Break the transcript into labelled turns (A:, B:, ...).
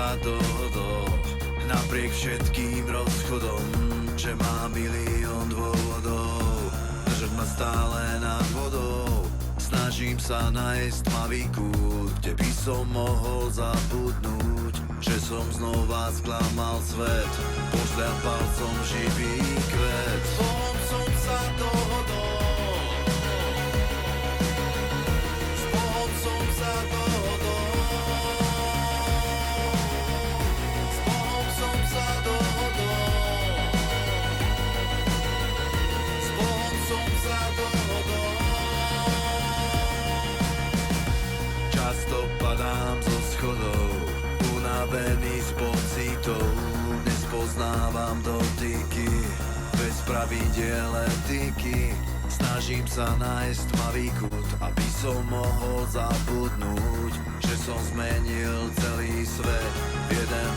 A: sa dohodol, napriek všetkým rozchodom, že má milión dôvodov držať ma stále nad vodou. Snažím sa nájsť tmavý kút, kde by som mohol zabudnúť, že som znova sklamal svet, pošľapal som živý kvet. S Bohom som sa dohodol, s Bohom som sa dohodol, s Bohom som sa dohodol, s Bohom som sa dohodol. Často padám zo schodov, unavený z pocitov, nespoznávam dotyky, bez pravidiel etiky. Snažím sa nájsť tmavý kút, aby som mohol zabudnúť, že som zmenil celý svet v jeden